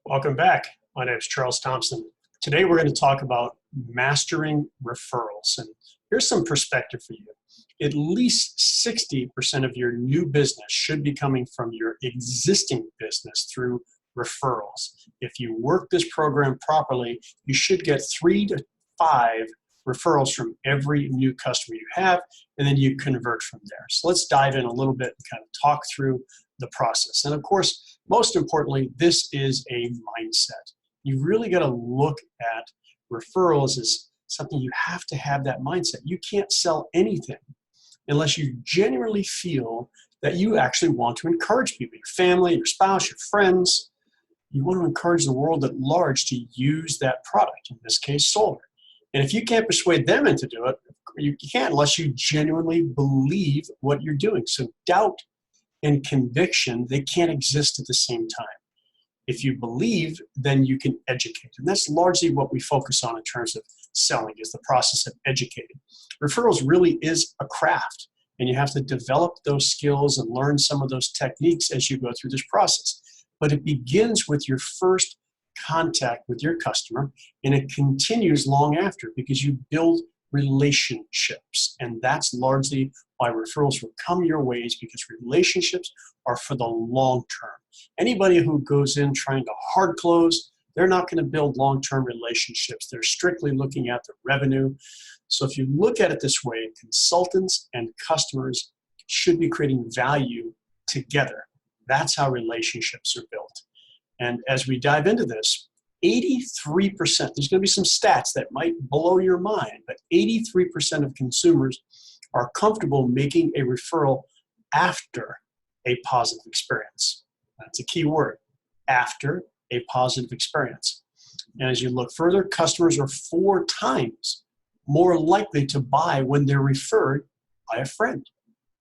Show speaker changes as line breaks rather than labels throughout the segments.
Welcome back. My name is Charles Thompson. Today we're going to talk about mastering referrals. And here's some perspective for you. At least 60% of your new business should be coming from your existing business through referrals. If you work this program properly, you should get 3 to 5 referrals from every new customer you have, and then you convert from there. So let's dive in a little bit and kind of talk through the process. And of course, most importantly, this is a mindset. You really got to look at referrals as something you have to have that mindset. You can't sell anything unless you genuinely feel that you actually want to encourage people, your family, your spouse, your friends. You want to encourage the world at large to use that product, in this case, solar. And if you can't persuade them into do it, you can't unless you genuinely believe what you're doing. So doubt and conviction, they can't exist at the same time. If you believe, then you can educate. And that's largely what we focus on in terms of selling, is the process of educating. Referrals really is a craft, and you have to develop those skills and learn some of those techniques as you go through this process. But it begins with your first contact with your customer, and it continues long after because you build relationships. And that's largely why referrals will come your ways, because relationships are for the long term. Anybody who goes in trying to hard close, they're not going to build long-term relationships. They're strictly looking at the revenue. So if you look at it this way, consultants and customers should be creating value together. That's how relationships are built. And as we dive into this, 83%, there's going to be some stats that might blow your mind, but 83% of consumers are comfortable making a referral after a positive experience. That's a key word, after a positive experience. And as you look further, customers are 4 times more likely to buy when they're referred by a friend.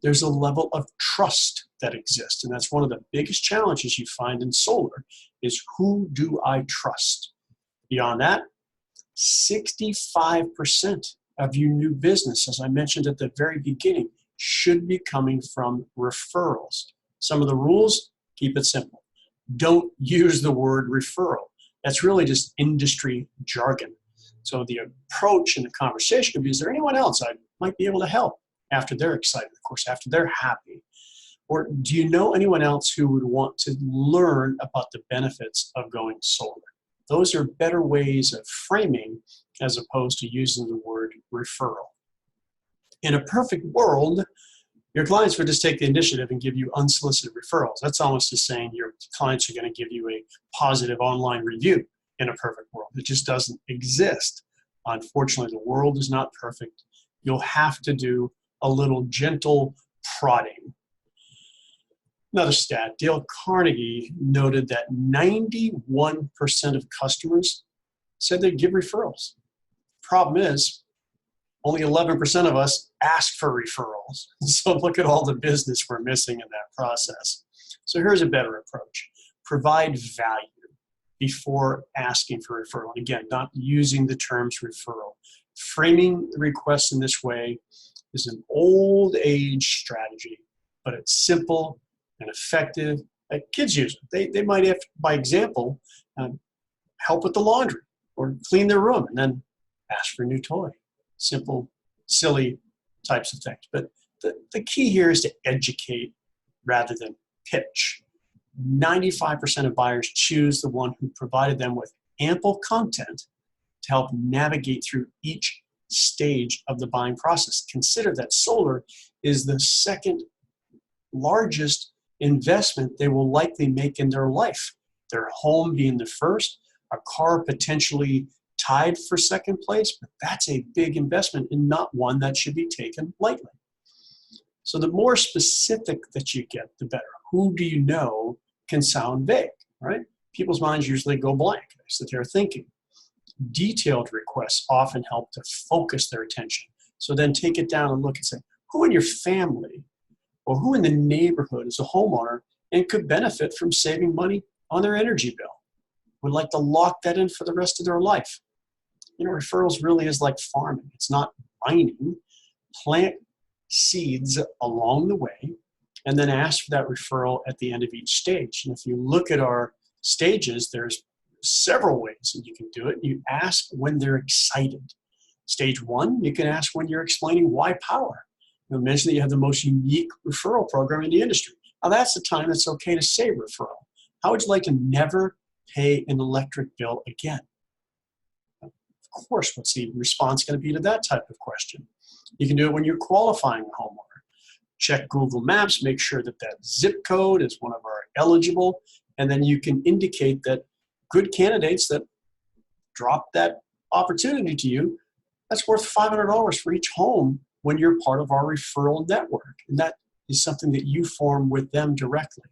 There's a level of trust that exists, and that's one of the biggest challenges you find in solar, is who do I trust? Beyond that, 65% of your new business, as I mentioned at the very beginning, should be coming from referrals. Some of the rules, keep it simple. Don't use the word referral. That's really just industry jargon. So the approach in the conversation could be, is there anyone else I might be able to help after they're excited, of course, after they're happy? Or do you know anyone else who would want to learn about the benefits of going solar? Those are better ways of framing as opposed to using the word referral. In a perfect world, your clients would just take the initiative and give you unsolicited referrals. That's almost as saying your clients are going to give you a positive online review in a perfect world. It just doesn't exist. Unfortunately, the world is not perfect. You'll have to do a little gentle prodding. Another stat, Dale Carnegie noted that 91% of customers said they'd give referrals. Problem is, only 11% of us ask for referrals. So look at all the business we're missing in that process. So here's a better approach. Provide value before asking for referral. Again, not using the terms referral. Framing the request in this way is an old age strategy, but it's simple and effective. Kids use it. They might have, by example, help with the laundry or clean their room and then ask for a new toy. Simple, silly types of things. But the key here is to educate rather than pitch. 95% of buyers choose the one who provided them with ample content to help navigate through each stage of the buying process. Consider that solar is the second largest investment they will likely make in their life. Their home being the first, a car potentially tied for second place, but that's a big investment and not one that should be taken lightly. So the more specific that you get, the better. Who do you know can sound vague, right? People's minds usually go blank. They sit there thinking. Detailed requests often help to focus their attention. So then take it down and look and say, who in your family or who in the neighborhood is a homeowner and could benefit from saving money on their energy bill? Would like to lock that in for the rest of their life. Referrals really is like farming. It's not mining. Plant seeds along the way and then ask for that referral at the end of each stage. And if you look at our stages, there's several ways that you can do it. You ask when they're excited. Stage 1, you can ask when you're explaining why power. You mentioned that you have the most unique referral program in the industry. Now that's the time it's okay to say referral. How would you like to never pay an electric bill again? Of course, what's the response going to be to that type of question? You can do it when you're qualifying a homeowner. Check Google Maps, make sure that that zip code is one of our eligible, and then you can indicate that good candidates that drop that opportunity to you, that's worth $500 for each home when you're part of our referral network. And that is something that you form with them directly.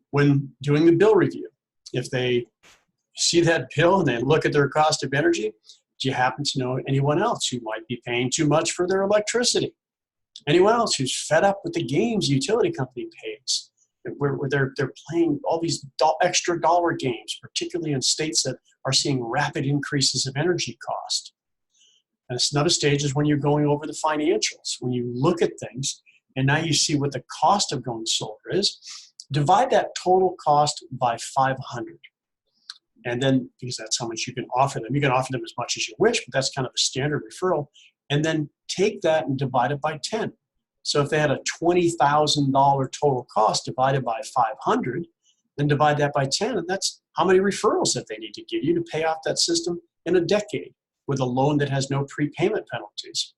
When doing the bill review, if they see that bill and they look at their cost of energy, do you happen to know anyone else who might be paying too much for their electricity? Anyone else who's fed up with the games the utility company pays, where they're playing all these extra dollar games, particularly in states that are seeing rapid increases of energy cost? And another stage is when you're going over the financials. When you look at things and now you see what the cost of going solar is, divide that total cost by 500. And then, because that's how much you can offer them. You can offer them as much as you wish, but that's kind of a standard referral. And then take that and divide it by 10. So if they had a $20,000 total cost divided by 500, then divide that by 10, and that's how many referrals that they need to give you to pay off that system in a decade with a loan that has no prepayment penalties.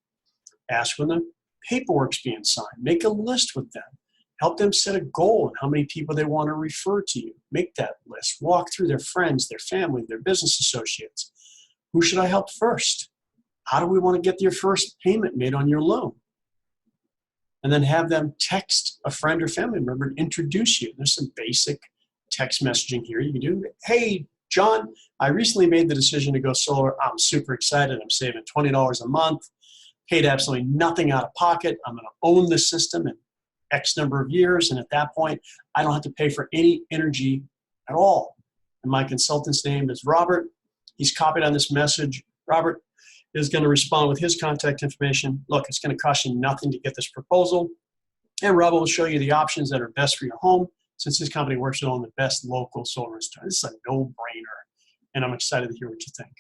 Ask when the paperwork's being signed. Make a list with them. Help them set a goal on how many people they want to refer to you. Make that list. Walk through their friends, their family, their business associates. Who should I help first? How do we want to get your first payment made on your loan? And then have them text a friend or family member to introduce you. There's some basic text messaging here you can do. Hey, John, I recently made the decision to go solar. I'm super excited. I'm saving $20 a month. Paid absolutely nothing out of pocket. I'm going to own the system in X number of years. And at that point, I don't have to pay for any energy at all. And my consultant's name is Robert. He's copied on this message. Robert is going to respond with his contact information. Look, it's going to cost you nothing to get this proposal. And Robert will show you the options that are best for your home, since his company works with all the best local solar installers. This is a no-brainer, and I'm excited to hear what you think.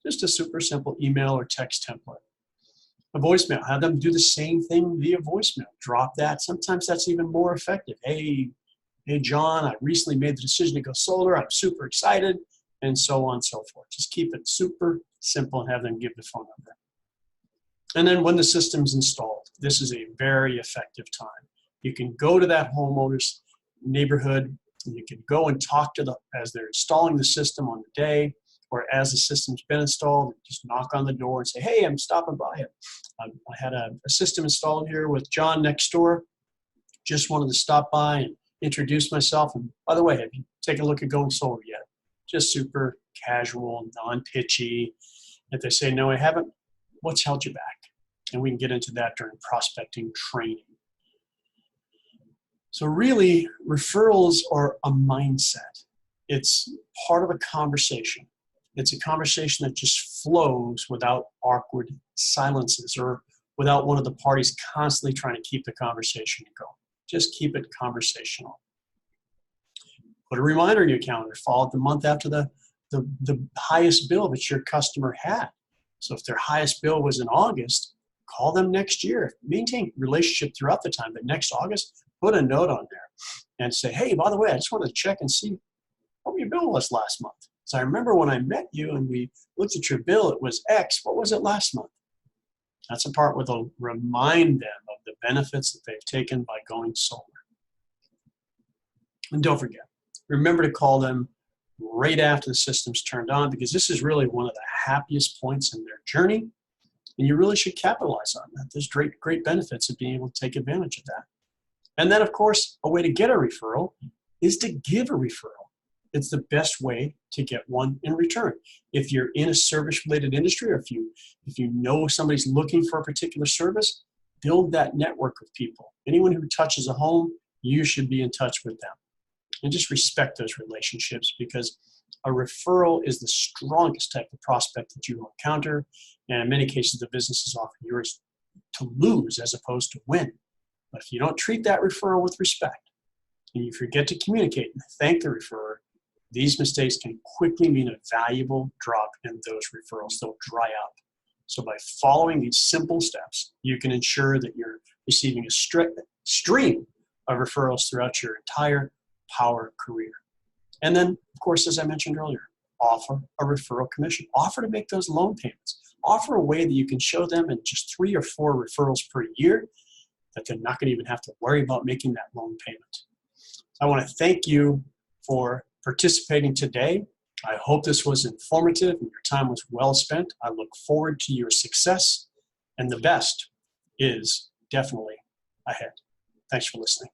Just a super simple email or text template. A voicemail, have them do the same thing via voicemail. Drop that. Sometimes that's even more effective. Hey, John, I recently made the decision to go solar. I'm super excited, and so on and so forth. Just keep it super simple and have them give the phone number. And then when the system's installed, this is a very effective time. You can go to that homeowner's neighborhood, and you can go and talk to them as they're installing the system on the day, or as the system's been installed, just knock on the door and say, hey, I'm stopping by. I had a system installed here with John next door. Just wanted to stop by and introduce myself. And by the way, have you taken a look at going solar yet? Just super casual, non-pitchy. If they say, no, I haven't, what's held you back? And we can get into that during prospecting training. So really, referrals are a mindset. It's part of a conversation. It's a conversation that just flows without awkward silences or without one of the parties constantly trying to keep the conversation going. Just keep it conversational. Put a reminder in your calendar. Follow the month after the highest bill that your customer had. So if their highest bill was in August, call them next year. Maintain relationship throughout the time, but next August, put a note on there and say, hey, by the way, I just wanted to check and see what your bill was last month. So I remember when I met you and we looked at your bill, it was X. What was it last month? That's a part where they'll remind them of the benefits that they've taken by going solar. And don't forget, remember to call them right after the system's turned on, because this is really one of the happiest points in their journey. And you really should capitalize on that. There's great benefits of being able to take advantage of that. And then, of course, a way to get a referral is to give a referral. It's the best way to get one in return. If you're in a service-related industry, or if you know somebody's looking for a particular service, build that network of people. Anyone who touches a home, you should be in touch with them. And just respect those relationships, because a referral is the strongest type of prospect that you will encounter. And in many cases, the business is often yours to lose as opposed to win. But if you don't treat that referral with respect, and you forget to communicate and thank the referrer, these mistakes can quickly mean a valuable drop in those referrals. They'll dry up. So by following these simple steps, you can ensure that you're receiving a stream of referrals throughout your entire power career. And then, of course, as I mentioned earlier, offer a referral commission. Offer to make those loan payments. Offer a way that you can show them in just 3 or 4 referrals per year that they're not going to even have to worry about making that loan payment. I want to thank you for participating today. I hope this was informative and your time was well spent. I look forward to your success, and the best is definitely ahead. Thanks for listening.